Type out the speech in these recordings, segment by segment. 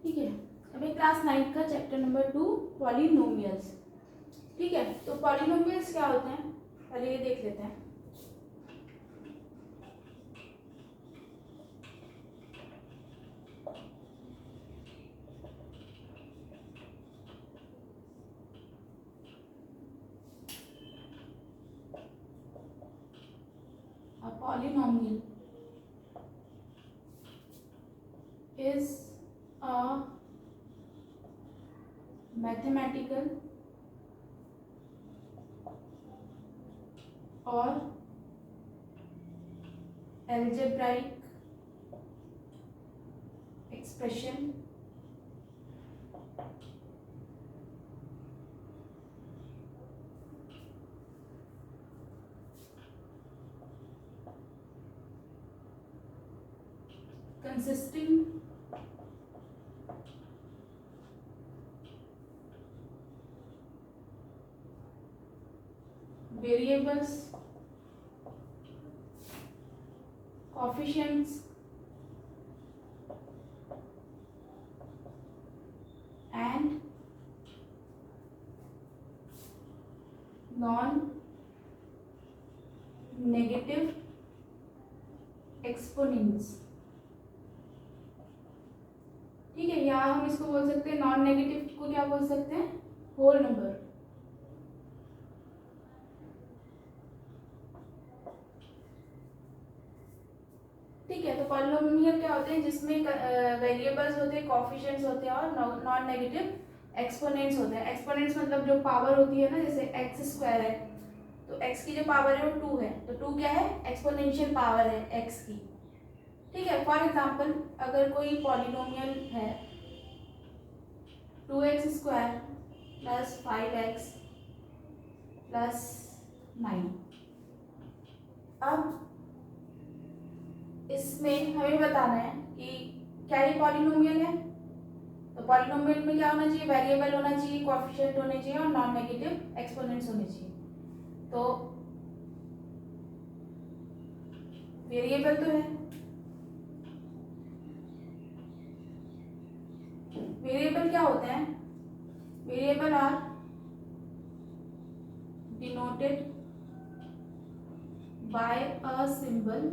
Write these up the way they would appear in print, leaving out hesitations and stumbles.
ठीक है, अभी क्लास 9 का चैप्टर नंबर 2 पॉलिनोमियल्स। ठीक है, तो पॉलिनोमियल्स क्या होते हैं पहले ये देख लेते हैं। A polynomial is a mathematical or algebraic expression consisting variables, coefficients and non-negative exponents। ठीक है, या हम इसको बोल सकते हैं नॉन नेगेटिव को क्या बोल सकते हैं, होल नंबर। ठीक है, तो पॉलिनोमियल क्या होते हैं जिसमें वेरिएबल्स होते हैं, कोएफिशिएंट्स होते हैं और नॉन नेगेटिव एक्सपोनेंट्स होते हैं। एक्सपोनेंट्स मतलब जो पावर होती है ना, जैसे एक्स स्क्वायर है तो एक्स की जो पावर है वो 2 है, तो 2 क्या है, एक्सपोनेंशियल पावर है एक्स की। ठीक है, फॉर एग्जांपल अगर कोई पॉलिनोमियल है 2x square plus 5x plus 9, अब इसमें हमें बताना है कि क्या ये पॉलिनोमियल है। तो पॉलिनोमियल में क्या होना चाहिए, वेरिएबल होना चाहिए, कोएफिशिएंट होने चाहिए और नॉन नेगेटिव एक्सपोनेंट्स होने चाहिए। तो वेरिएबल तो है, वेरिएबल क्या होते हैं, variable are denoted by a symbol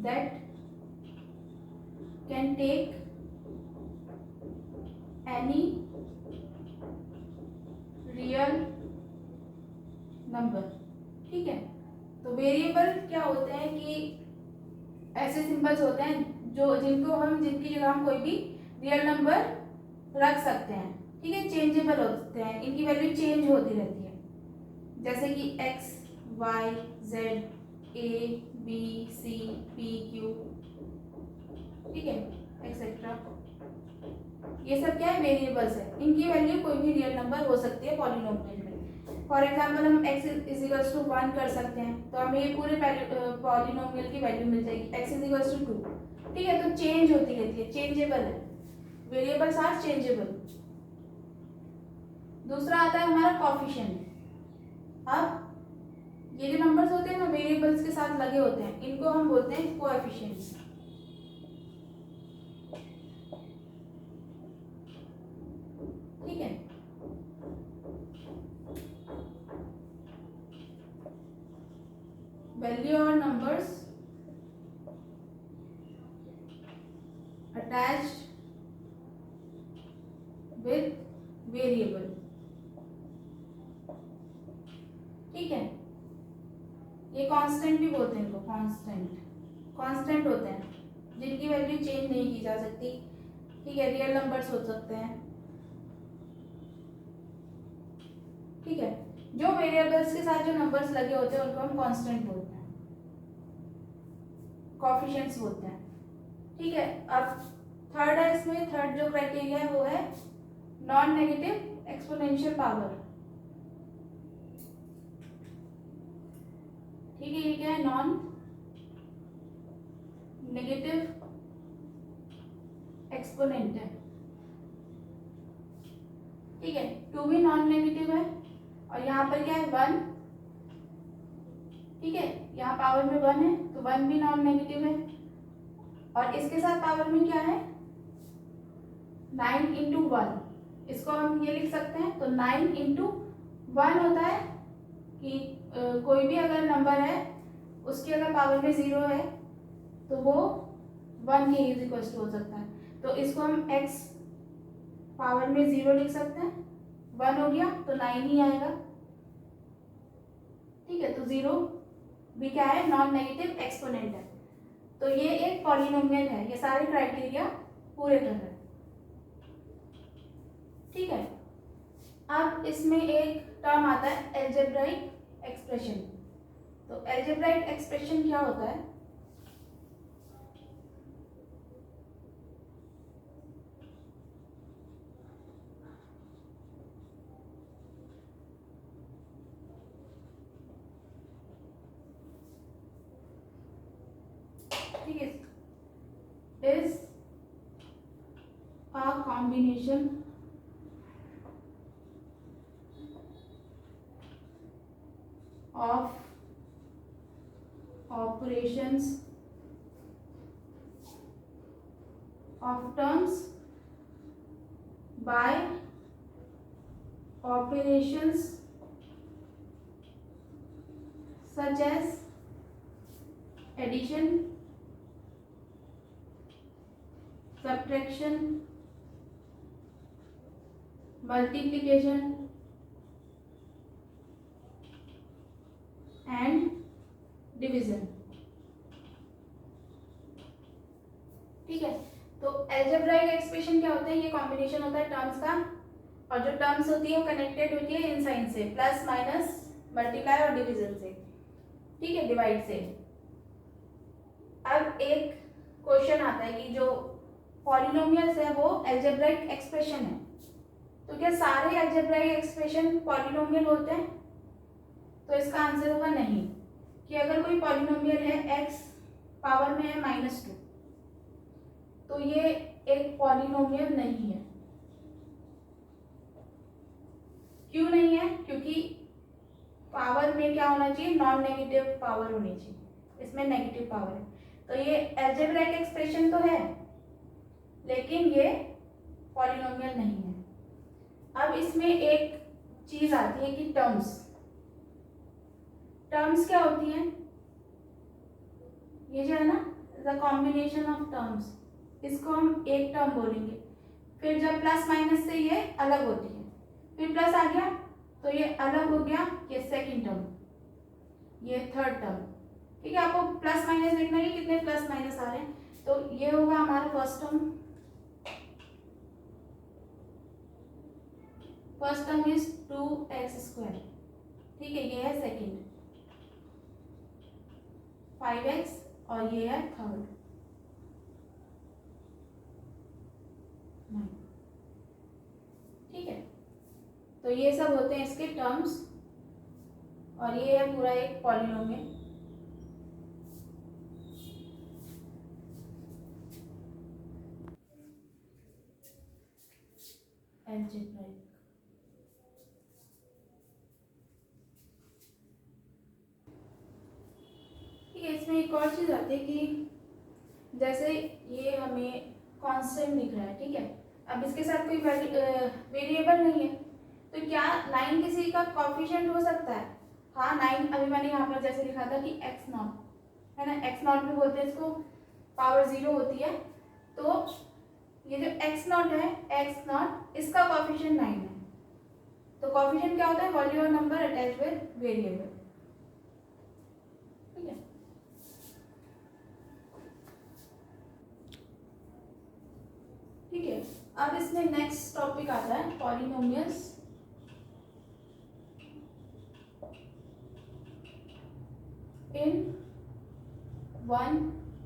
that can take any real number। ठीक है, तो वेरिएबल क्या होते हैं कि ऐसे सिंबल्स होते हैं जो जिनकी जगह हम कोई भी रियल नंबर रख सकते हैं। ठीक है, चेंजेबल होते हैं, इनकी वैल्यू चेंज होती रहती है, जैसे कि x, y, z, a, b, c, p, q, ठीक है, एक्सेट्रा। ये सब क्या है, वेरिएबल्स है, इनकी वैल्यू कोई भी रियल नंबर हो सकती है पॉलिनोमियल में। फॉर एग्जांपल हम x = 1 कर सकते हैं, तो हमें ये पूरे पॉलिनोमियल की वैल्यू मिल जाएगी, x = 2। ठीक है, तो चेंज होती रहती है, चेंजेबल है, वेरिएबल्स आर चेंजेबल। दूसरा आता है हमारा कोएफिशिएंट। अब ये जो नंबर्स होते हैं ना वेरिएबल्स के साथ लगे होते हैं, इनको हम बोलते हैं कोएफिशिएंट्स। ठीक है, वैल्यू और नंबर्स अटैच्ड विद वेरिएबल। ठीक है, ये कांस्टेंट भी बोलते हैं इनको, कांस्टेंट होते हैं जिनकी वैल्यू चेंज नहीं की जा सकती। ठीक है, रियल नंबर्स हो सकते हैं। ठीक है, जो वेरिएबल्स के साथ जो नंबर्स लगे होते हैं उनको हम कांस्टेंट बोलते हैं, कोएफिशिएंट्स बोलते हैं। ठीक है, अब थर्ड है, इसमें थर्ड जो क्राइटेरिया है वो है नॉन नेगेटिव एक्सपोनेंशियल पावर। ठीक है, ये क्या है, नॉन नेगेटिव एक्सपोनेंट है। ठीक है, 2 भी नॉन नेगेटिव है और यहाँ पर क्या है 1। ठीक है, यहाँ पावर में 1 है तो 1 भी नॉन नेगेटिव है, और इसके साथ पावर में क्या है 9 इंटू 1, इसको हम ये लिख सकते हैं। तो 9 इंटू 1 होता है कि कोई भी अगर नंबर है उसकी अगर पावर में 0 है तो वो 1 के इज इक्वल टू हो सकता है। तो इसको हम x पावर में 0 लिख सकते हैं, 1 हो गया तो 9 ही आएगा, ठीक है। तो 0 भी क्या है नॉन नेगेटिव एक्सपोनेंट है। तो ये एक पॉलिनोमियल है, ये सारे क्राइटेरिया पूरे कर रहे हैं, ठीक है। अब इसमें एक टर्म आता है एल्जेब्राइक एक्सप्रेशन। तो एल्जेब्राइक एक्सप्रेशन क्या होता है, ठीक है, is a combination of operations of terms by operations such as addition, subtraction, multiplication and division, ठीक है। तो एल्जेब्राइक एक्सप्रेशन क्या होता है, ये कॉम्बिनेशन होता है टर्म्स का, और जो टर्म्स होती है वो कनेक्टेड होती है इन साइन से, प्लस माइनस मल्टीप्लाई और डिवीजन से, ठीक है, डिवाइड से। अब एक क्वेश्चन आता है कि जो पॉलिनोमियल्स है वो एल्जेब्राइक एक्सप्रेशन है, तो क्या सारे एल्जेब्राइक एक्सप्रेशन पॉलिनोमियल होते हैं? तो इसका आंसर होगा नहीं, कि अगर कोई पॉलिनोमियल है x पावर में है -2 तो ये एक पॉलिनोमियल नहीं है। क्यों नहीं है? क्योंकि पावर में क्या होना चाहिए, नॉन नेगेटिव पावर होनी चाहिए, इसमें नेगेटिव पावर है। तो ये एल्जेब्राइक एक्सप्रेशन तो है लेकिन ये पॉलिनोमियल नहीं है। अब इसमें एक चीज आती है कि टर्म्स क्या होती हैं, ये जो है ना द कॉम्बिनेशन ऑफ टर्म्स, इसको हम एक टर्म बोलेंगे। फिर जब प्लस माइनस से ये अलग होती है, फिर प्लस आ गया तो ये अलग हो गया, ये सेकंड टर्म, ये थर्ड टर्म, ठीक है। आपको प्लस माइनस देखना है कि कितने प्लस माइनस आ रहे हैं। तो ये होगा हमारा फर्स्ट टर्म इज 2x², ठीक है, ये है सेकंड 5x, और ये है थर्ड 9, ठीक है। तो ये सब होते हैं इसके टर्म्स, और ये है पूरा एक पॉलिनोमियल। एल्जेब्राइक, ठीक है। इसमें एक और चीज आती है कि जैसे ये हमें कांस्टेंट दिख रहा है, ठीक है। अब इसके साथ कोई वेरिएबल नहीं है, तो क्या 9 किसी का कोफिशिएंट हो सकता है? हाँ 9, अभी मैंने यहाँ पर जैसे लिखा था कि x0 है ना, x0 भी बोलते हैं इसको, पावर 0 होती है। तो ये जो x0 है, x0 इसका कोफिशिएंट 9 है। तो कोफिशिएंट क्या होता है, वैल्यू और नंबर अटैच विद वेरिएबल, ठीक है। ठीक है, अब इसमें नेक्स्ट टॉपिक आता है पॉलिनोमियल्स इन वन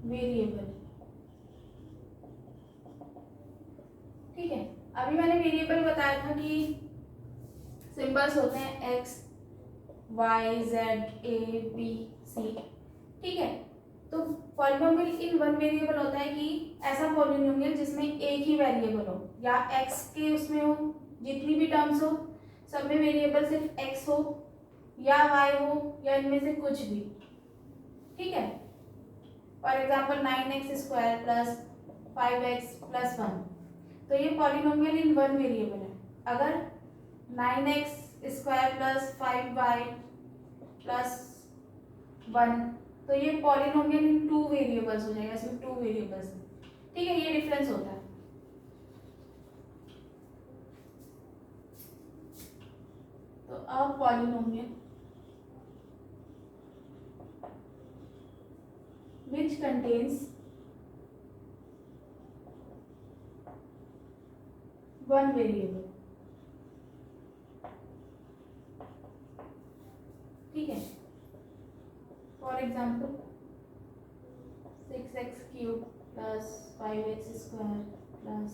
वेरिएबल, ठीक है। अभी मैंने वेरिएबल बताया था कि सिंबल्स होते हैं x, y, z, a, b, c, ठीक है। तो पॉलिनोमियल इन वन वेरिएबल होता है कि ऐसा पॉलिनोमियल जिसमें एक ही वेरिएबल हो, या x के उसमें हो, जितनी भी टर्म्स हो सब में वेरिएबल सिर्फ x हो या y हो या इनमें से कुछ भी, ठीक है। For example 9x² plus 5x+1, तो ये पॉलिनोमियल इन वन वेरिएबल है। अगर 9x² प्लस 5y+1, तो ये पॉलिनोमियल इन टू वेरिएबल्स हो जाएगा, इसमें टू वेरिएबल्स है। ठीक है, ये डिफरेंस होता है। तो अब polynomial which contains one variable, ठीक है। For example 6x³ plus 5x² plus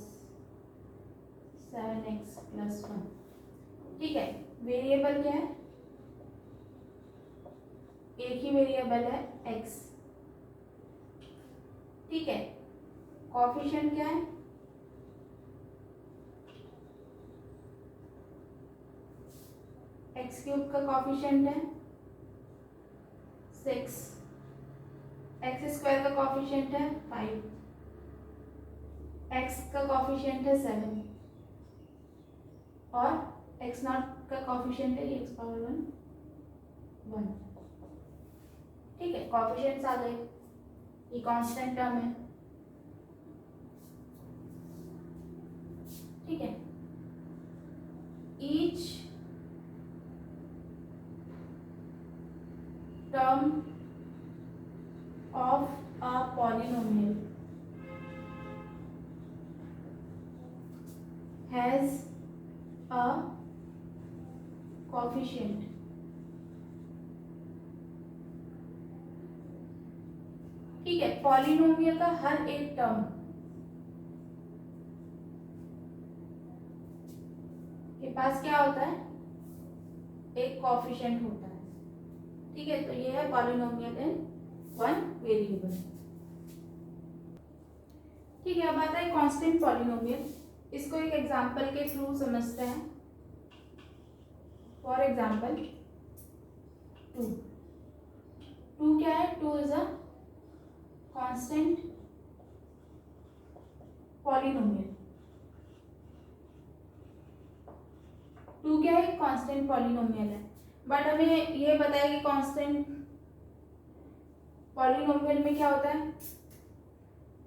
7x+1, ठीक है। वेरिएबल क्या है? एक ही वेरिएबल है x, ठीक है। कोएफिशिएंट क्या है? x³ का कोएफिशिएंट है 6, x² का कोएफिशिएंट है 5, x का कोएफिशिएंट है 7 और x0 का कोएफिशिएंट है x⁻1 1, ठीक है। कोएफिशिएंट्स आ गए, ये कांस्टेंट टर्म है, ठीक है। Each term of a polynomial has a coefficient, ठीक है। पॉलिनोमियल का हर एक टर्म के पास क्या होता है? एक कोएफिशिएंट होता है, ठीक है। तो ये है पॉलिनोमियल इन वन वेरिएबल, ठीक है। अब आता है कांस्टेंट पॉलिनोमियल। इसको एक एग्जांपल के थ्रू समझते हैं। फॉर एग्जांपल 2 क्या है? 2 इज अ कांस्टेंट पॉलिनोमियल। 2 क्या है? कांस्टेंट पॉलिनोमियल है। बट हमें ये बताया कि कांस्टेंट पॉलिनोमियल में क्या होता है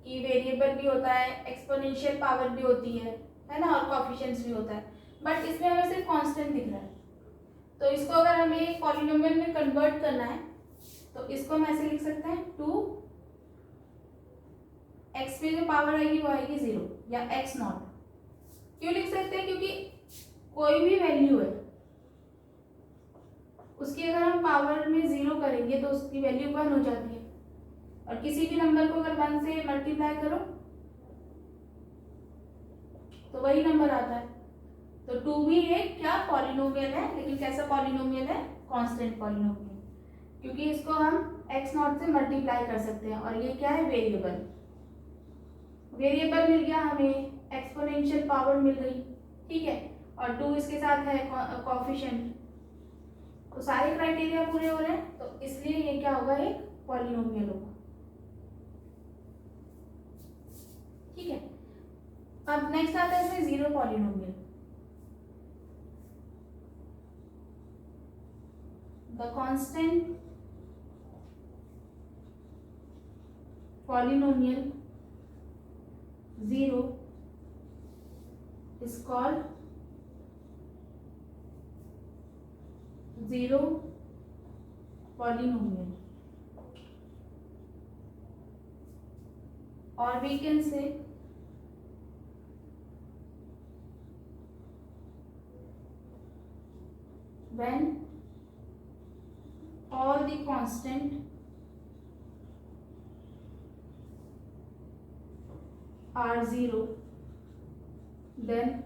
कि वेरिएबल भी होता है, एक्सपोनेंशियल पावर भी होती है ना, और कोएफिशिएंट्स भी होता है। बट इसमें हमें सिर्फ कांस्टेंट दिख रहा है। तो इसको अगर हमें पॉलिनोमियल में कन्वर्ट करना है तो इसको हम ऐसे लिख सकते हैं 2, x पे जो पावर आएगी वो आएगी 0 या x0। क्यों लिख सकते हैं? क्योंकि कोई भी वैल्यू है उसकी अगर हम पावर में 0 करेंगे तो उसकी वैल्यू 1 हो जाती है, और किसी भी नंबर को अगर 1 से मल्टीप्लाई करो तो वही नंबर आता है। तो 2 भी एक क्या पॉलिनोमियल है, लेकिन कैसा पॉलिनोमियल है? कांस्टेंट पॉलिनोमियल, क्योंकि इसको हम x0 से मल्टीप्लाई कर सकते हैं। और ये क्या है? वेरिएबल। वेरिएबल मिल गया हमें, एक्सपोनेंशियल पावर मिल गई, ठीक है। और 2 इसके साथ है कोएफिशिएंट, तो सारे क्राइटेरिया पूरे हो रहे हैं, तो इसलिए ये क्या होगा? एक पॉलिनोमियल होगा, ठीक है। अब नेक्स्ट आता है इसमें zero polynomial. The constant polynomial 0 is called zero polynomial, or we can say when all the constant are 0, then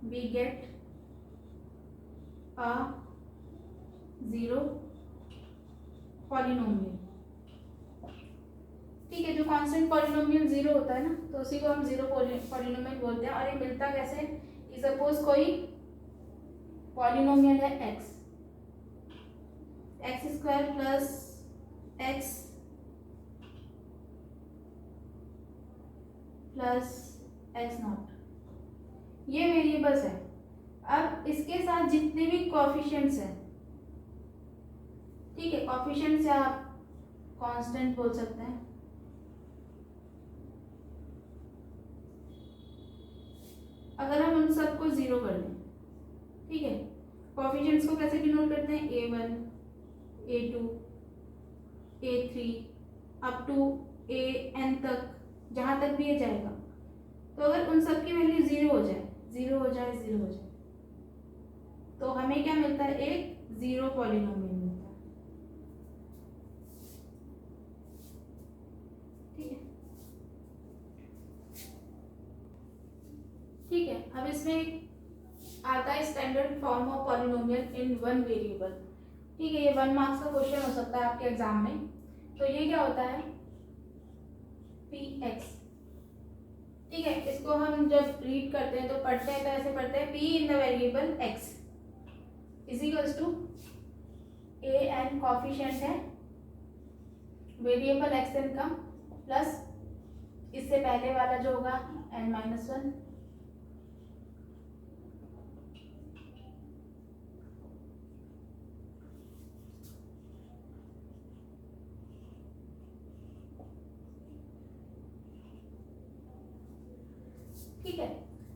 we get a zero polynomial, ठीक है। जो कांस्टेंट पॉलिनोमियल 0 होता है ना, तो उसी को हम जीरो पॉलिनोमियल बोलते हैं। और ये मिलता कैसे? कि सपोज कोई पॉलिनोमियल है x, x square plus x plus x not, ये वेरिएबल्स है। अब इसके साथ जितने भी कोएफिशिएंट्स हैं, ठीक है, कोएफिशिएंट्स या आप कांस्टेंट बोल सकते हैं, अगर हम उन सबको जीरो कर दें, ठीक है, कोएफिशिएंट्स को कैसे डिनोट करते हैं, a1 a2 a3 up to an तक, जहां तक भी ये जाएगा। तो अगर उन सब की वैल्यू जीरो हो जाए, जीरो हो जाए, जीरो हो जाए, तो हमें क्या मिलता है, एक जीरो पॉलिनोमियल मिलता है। ठीक है, ठीक है। अब इसमें आता है standard form of polynomial in one variable. ठीक है, ये 1 मार्क्स का क्वेश्चन हो सकता है आपके एग्जाम में। तो ये क्या होता है, px, ठीक है। इसको हम जब रीड करते हैं तो पढ़ते हैं तो ऐसे पढ़ते हैं, p in the variable x is equals to a n coefficient है वेरिएबल x एन का, प्लस इससे पहले वाला जो होगा n-1, ठीक है।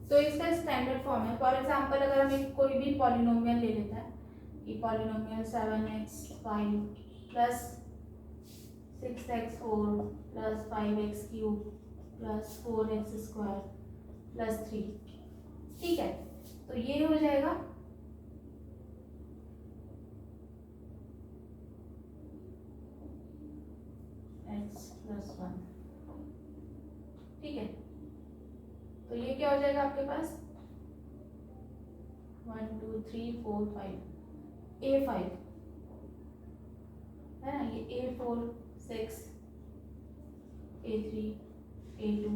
तो इसका स्टैंडर्ड फॉर्म है। फॉर एग्जांपल अगर हम एक कोई भी पॉलिनोमियल ले लेते हैं कि polynomial 7x5 plus 6x4 plus 5x³ plus 4x² plus 3, ठीक है। तो ये हो जाएगा x प्लस 1, ठीक है। तो ये क्या हो जाएगा आपके पास 1 2 3 4 5 a5 है ना, ये a4 6 a3 a2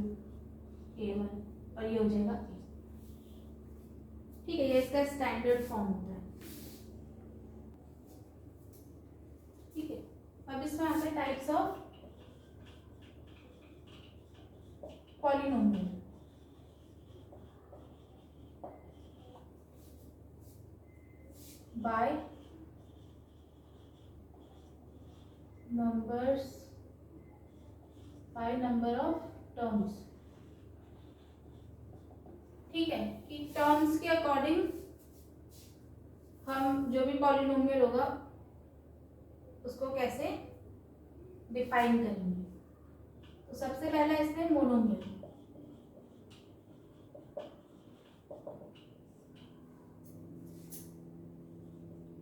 a1 और ये हो जाएगा a, ठीक है। ये इसका स्टैंडर्ड फॉर्म होता है, ठीक है। अब इसमें आता है types of polynomial. by numbers, by number of terms, ठीक है। कि टर्म्स के अकॉर्डिंग हम जो भी पॉलिनोमियल होगा उसको कैसे डिफाइन करेंगे। तो सबसे पहला इसमें monomial,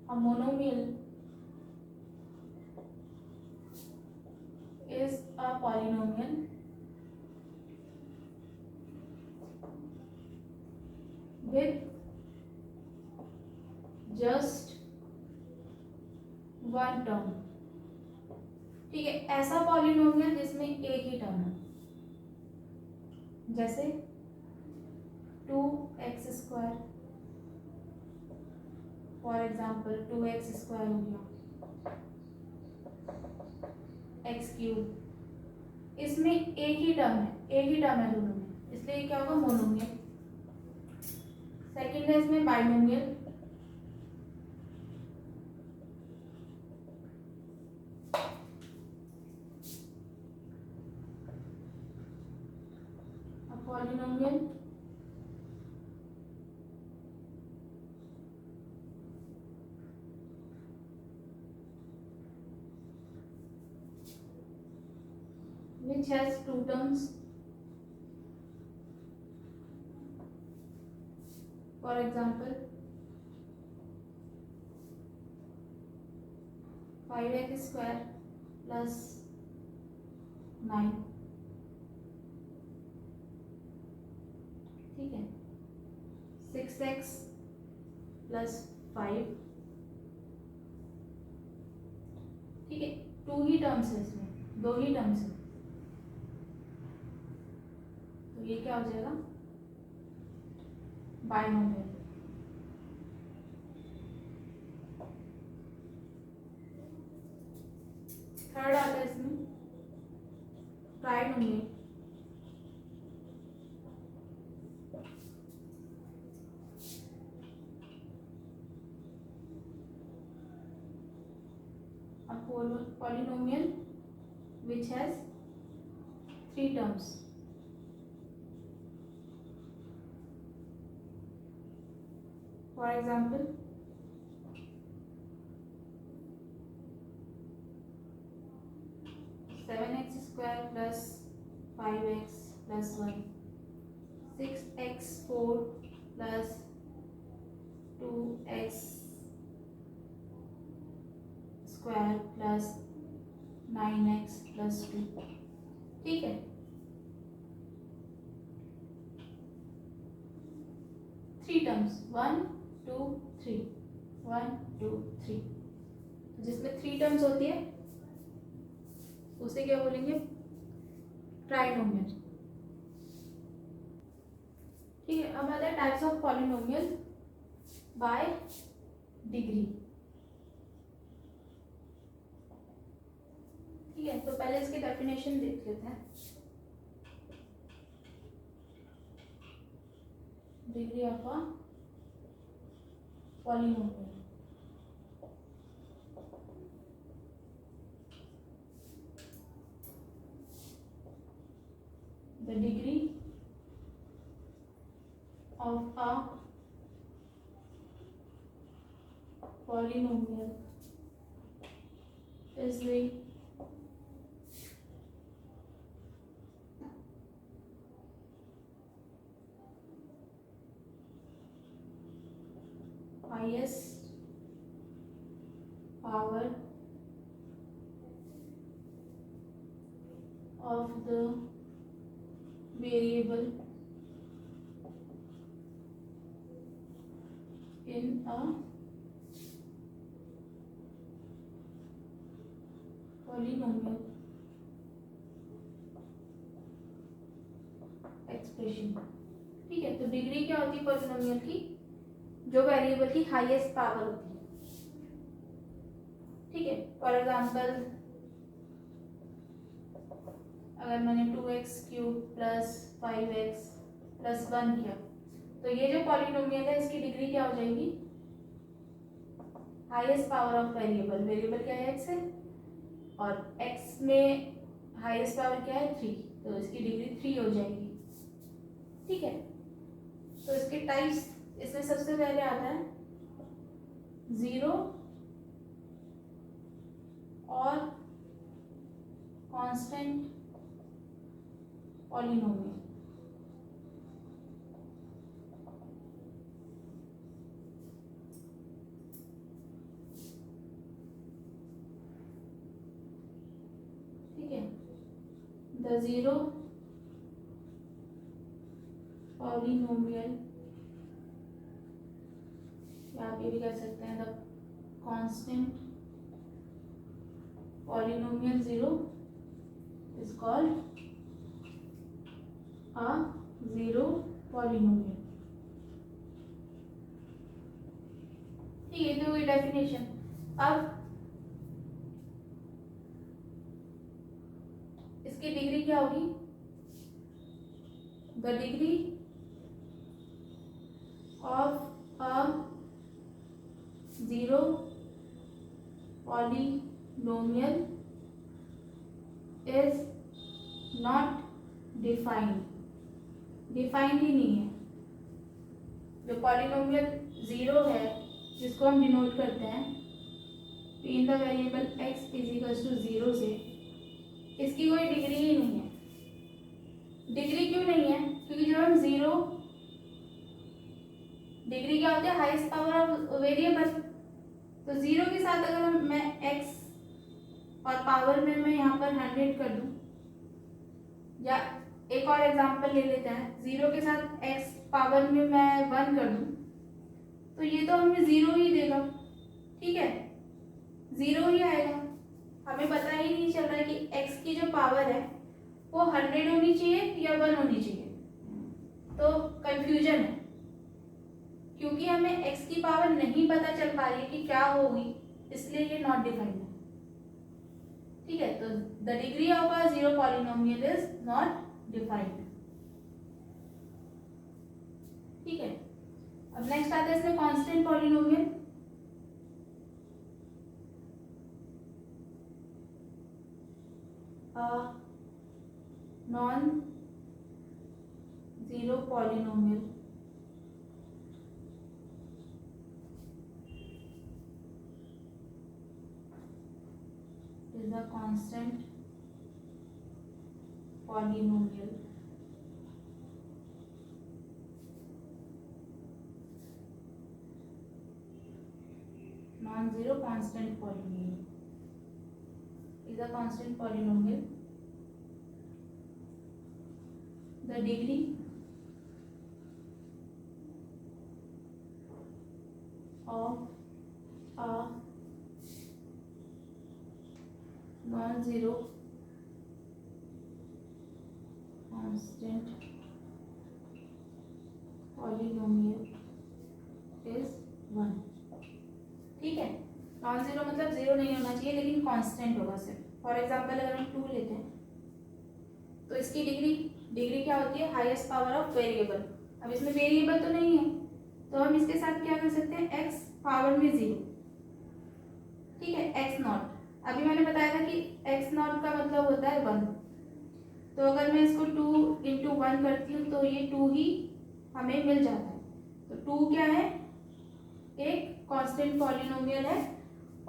a monomial is a polynomial with just one term, ठीक है। ऐसा पॉलिनोमियल जिसमें एक ही टर्म है, जैसे 2x² फॉर एग्जाम्पल 2x² हो गया, x³, इसमें एक ही टर्म है, एक ही टर्म है दोनों में, इसलिए क्या होगा मोनोमियल। सेकंड है इसमें binomial, polynomial which has two terms, for example 5x² plus 9, ठीक है। 6x plus 5, ठीक है। टू ही टर्म्स है इसमें, दो ही टर्म्स है, तो ये क्या हो जाएगा बाइनोमियल। थर्ड आता है इसमें trinomial. A polynomial which has 3 terms. For example, seven x square plus 5x plus 1, 6x4 plus 2x square plus 9x plus 2। ठीक है, 3 टर्म्स 1 2 3 1 2 3। जिसमें 3 टर्म्स होती है उसे क्या बोलेंगे? ट्राइनोमियल। ठीक है, अब आता है types of polynomial bye degree. ठीक है, तो पहले इसकी डेफिनेशन देख लेते हैं। Degree of a polynomial. The degree of a polynomial is the highest power of the variable in a polynomial expression. ठीक है, तो डिग्री क्या होती है पॉलिनोमियल की? जो वेरिएबल की हाईएस्ट पावर होती है। ठीक है, फॉर एग्जांपल अगर मैंने 2x³ प्लस 5x प्लस 1 किया, तो ये जो पॉलिनोमियल है इसकी डिग्री क्या हो जाएगी? Highest power of variable. Variable क्या है? x है, और x में हाईएस्ट पावर क्या है? 3, तो इसकी डिग्री 3 हो जाएगी। ठीक है, तो इसके टाइप्स, इसमें सबसे पहले आता है 0 और कांस्टेंट पॉलिनोमियल। ठीक है, द 0 पॉलिनोमियल, या आप ये भी कह सकते हैं the constant polynomial 0 is called a zero polynomial। ठीक है, तो ये डेफिनेशन। अब इसकी डिग्री क्या होगी? The degree of a zero polynomial is not defined। Defined ही नहीं है। जो पॉलिनोमियल 0 है, जिसको हम डिनोट करते हैं इन द वेरिएबल x = 0 से, इसकी कोई डिग्री ही नहीं है। डिग्री क्यों नहीं है? क्योंकि जब हम 0, डिग्री क्या होती है? Highest power of variable. तो 0 के साथ अगर मैं x और पावर में मैं यहाँ पर 100 कर दूं, या एक और एग्जांपल ले लेते हैं, 0 के साथ x पावर में मैं 1 कर दूं, तो ये तो हमें 0 ही देगा। ठीक है, 0 ही आएगा। हमें पता ही नहीं चल रहा है कि x की जो पावर है वो 100 होनी चाहिए या 1 होनी चाहिए, तो कंफ्यूजन है। क्योंकि हमें x की पावर नहीं पता चल पा रही है कि क्या होगी, इसलिए ये नॉट डिफाइंड है। ठीक है, तो the degree of a zero polynomial is not defined. ठीक है, अब नेक्स्ट आता है इसमें constant polynomial. Non zero polynomial is a constant polynomial non-zero constant polynomial is a constant polynomial. The degree of a non-zero constant polynomial is 1। ठीक है, non zero मतलब zero नहीं होना चाहिए लेकिन कांस्टेंट होगा सिर्फ। फॉर एग्जांपल अगर हम 2 लेते हैं तो इसकी डिग्री क्या होती है, हाईएस्ट पावर ऑफ वेरिएबल। अब इसमें वेरिएबल तो नहीं है तो हम इसके साथ क्या कर सकते हैं, एक्स पावर में 0। ठीक है, एक्स नॉट, अभी मैंने बताया था कि एक्स नॉट का मतलब होता है 1। तो अगर मैं इसको 2 इंटू 1 करती हूँ तो ये 2 ही हमें मिल जाता है। तो 2 क्या है, एक कांस्टेंट पॉलिनोमियल है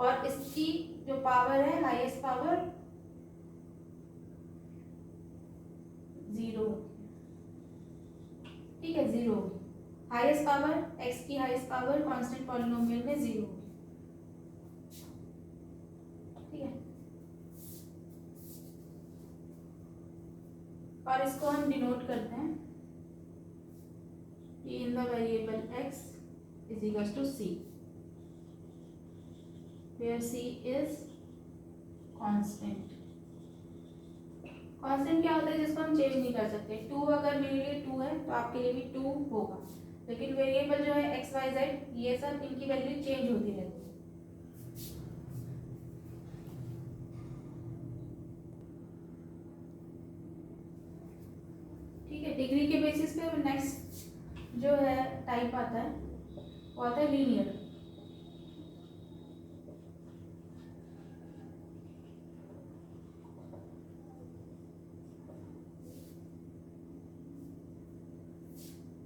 और इसकी जो पावर है, हाईएस्ट पावर 0। ठीक है, 0 हाईएस्ट पावर, एक्स की हाईएस्ट पावर कांस्टेंट पॉलिनोमियल में 0। ठीक है, और इसको हम डिनोट करते हैं कि in the variable x is equal to c, where c is constant. Constant क्या होता है, जिसको हम चेंज नहीं कर सकते। 2 अगर मेरे लिए 2 है तो आपके लिए भी 2 होगा, लेकिन वेरिएबल जो है x y z ये सब इनकी वैल्यू चेंज होती रहती है। ठीक है, डिग्री के बेसिस पे नेक्स्ट जो है टाइप आता है वो आता है लीनियर।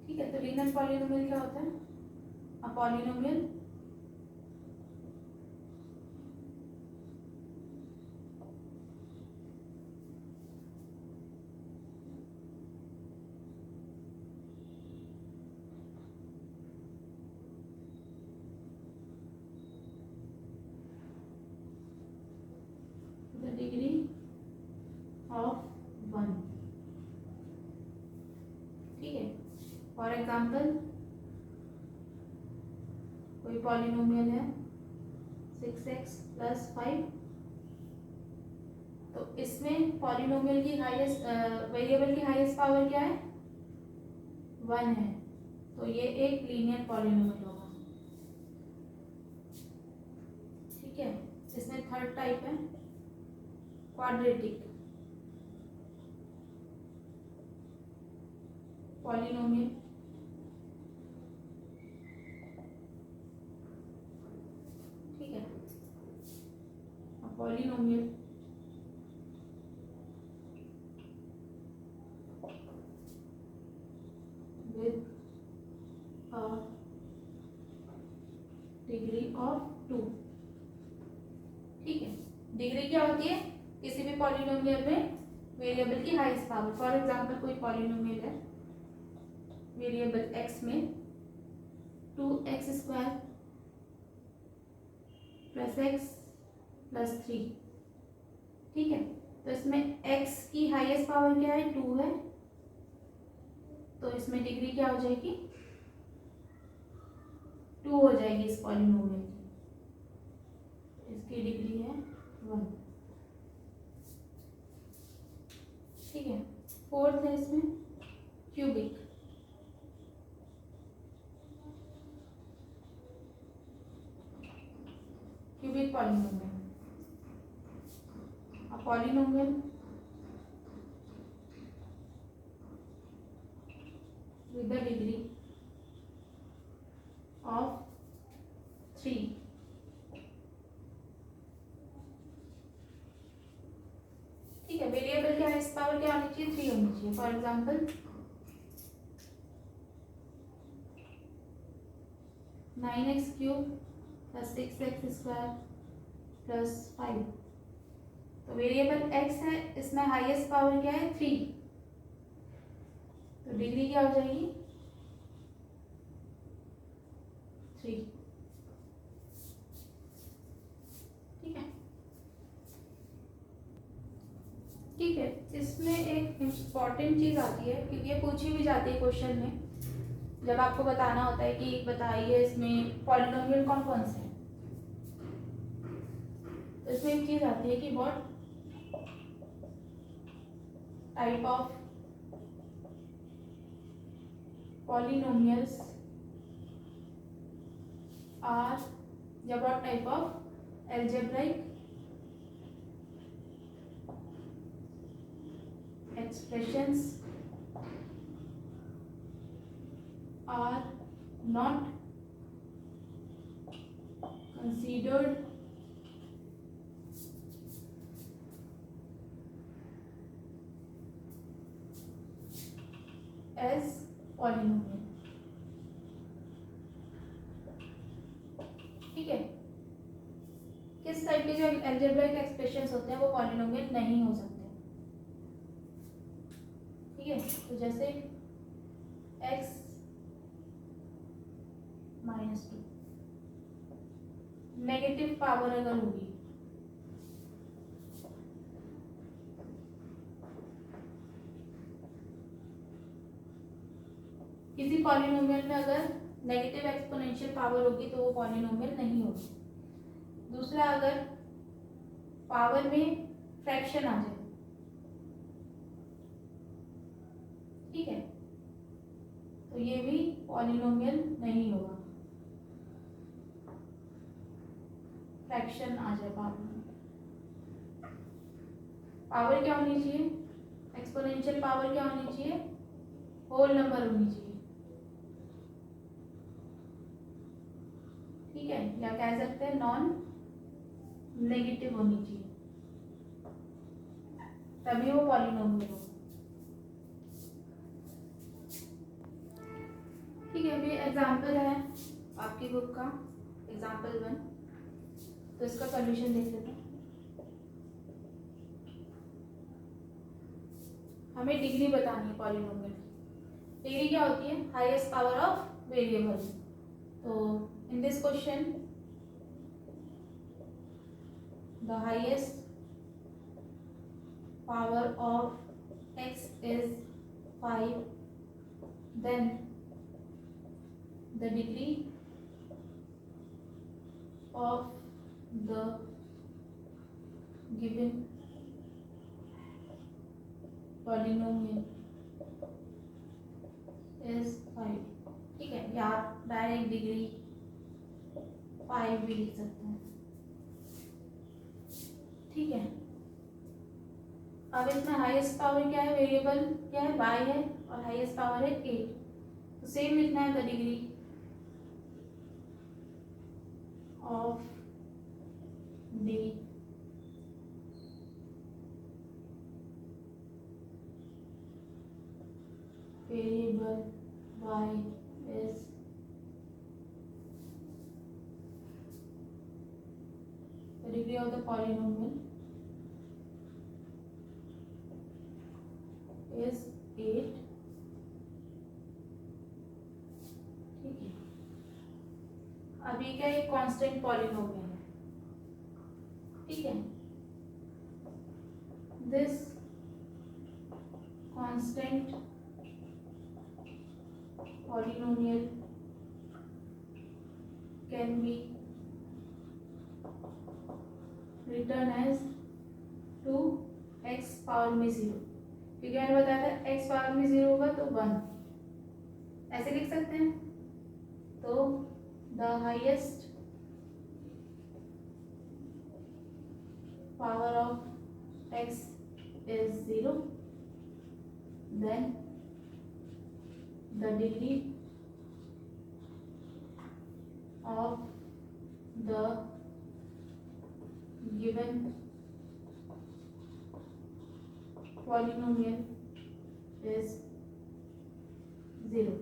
ठीक है, तो लीनियर पॉलिनोमियल क्या होता है, a polynomial the degree of 1। ठीक है, फॉर एग्जाम्पल कोई पॉलिनोमियल है 6x + 5, तो इसमें पॉलिनोमियल की हाईएस्ट वेरिएबल की हाईएस्ट पावर क्या है, 1 है, तो ये एक लीनियर पॉलिनोमियल होगा। ठीक है, इसमें थर्ड टाइप है क्वाड्रेटिक पॉलिनोमियल। ठीक है, polynomial with a degree of 2। ठीक है, डिग्री क्या होती है, किसी भी पॉलिनोमियल में वेरिएबल की हाईएस्ट पावर। फॉर एग्जांपल कोई पॉलिनोमियल है वेरिएबल x में 2x² + x + 3। ठीक है, तो इसमें x की हाईएस्ट पावर क्या है, 2 है, तो इसमें डिग्री क्या हो जाएगी, 2 हो जाएगी इस पॉलिनोमियल की। इसकी डिग्री है 1। ठीक है, फोर्थ है इसमें cubic. Cubic polynomial polynomial with the degree of 3. ठीक है, वेरिएबल क्या है, इस पावर क्या होनी चाहिए, 3 होनी चाहिए. For example 9x³ + 6x² + 5. तो वेरिएबल x है, इसमें हाईएस्ट पावर क्या है, 3. तो डिग्री क्या हो जाएगी, 3. ठीक है. ठीक है, इसमें एक इम्पॉर्टेंट चीज आती है, क्योंकि ये पूछी भी जाती है क्वेश्चन में, जब आपको बताना होता है कि बताइए इसमें पॉलिनोमियल कौन कौन से हैं. तो इसमें एक चीज आती है कि what type of polynomials are, या what type of algebraic expressions are not considered as polynomial. ठीक है, किस टाइप के जो एल्जेब्राइक एक्सप्रेशंस होते हैं वो पॉलिनोमियल नहीं हो सकते. ठीक है, तो जैसे x - 2 नेगेटिव पावर अगर होगी, किसी पॉलिनोमियल में अगर नेगेटिव एक्सपोनेंशियल पावर होगी तो वो पॉलिनोमियल नहीं होगी. दूसरा, अगर पावर में फ्रैक्शन आ जाए, ठीक है, तो ये भी पॉलिनोमियल नहीं होगा. फ्रैक्शन आ जाए पावर में. पावर क्या होनी चाहिए, एक्सपोनेंशियल पावर क्या होनी चाहिए, होल नंबर होनी चाहिए. ठीक है, या कह सकते हैं नॉन नेगेटिव होनी चाहिए, तभी वो पॉलिनोमियल हो. ठीक है, अभी एग्जाम्पल है आपकी बुक का, एग्जाम्पल 1. तो इसका सॉल्यूशन देख लेते हैं. हमें डिग्री बतानी है पॉलिनोमियल की. डिग्री क्या होती है, हाईएस्ट पावर ऑफ वेरिएबल. तो in this question the highest power of x is 5, then the degree of the given polynomial is 5. ठीक है, या आप डायरेक्ट डिग्री 5 भी लिख सकते हैं. ठीक है, अब इसमें हाईएस्ट पावर क्या है, वेरिएबल क्या है, y है, और हाईएस्ट पावर है 8. तो सेम लिखना है, the degree of D variable y is the degree of the polynomial is 8. ठीक है, अभी क्या एक कांस्टेंट पॉलिनोमियल है. ठीक है, this constant polynomial can be written as 2x power में 0, क्योंकि मैंने बताया था x पावर में 0 होगा तो 1, ऐसे लिख सकते हैं. तो the highest power of x is 0, then the degree of the given polynomial is 0।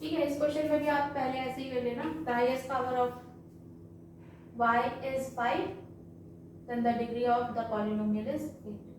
ठीक है, इस क्वेश्चन में भी आप पहले ऐसे ही कर लेना। The highest power of y is 5, then the degree of the polynomial is 8।